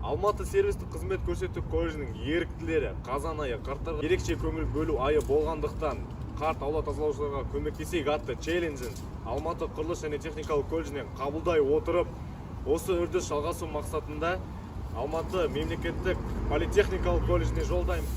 Алматы сервистік қызмет көрсету колледжінің еріктілері қазан айы қарттарға ерекше көңіл бөлу айы болғандықтан қарт аула тазалаушыларға көмектесейік атты челленджін Алматы құрылыс және техникалық колледжінен қабылдай отырып, осы үрдіс жалғасу мақсатында Алматы мемлекеттік политехникалық колледжіне жолдаймыз.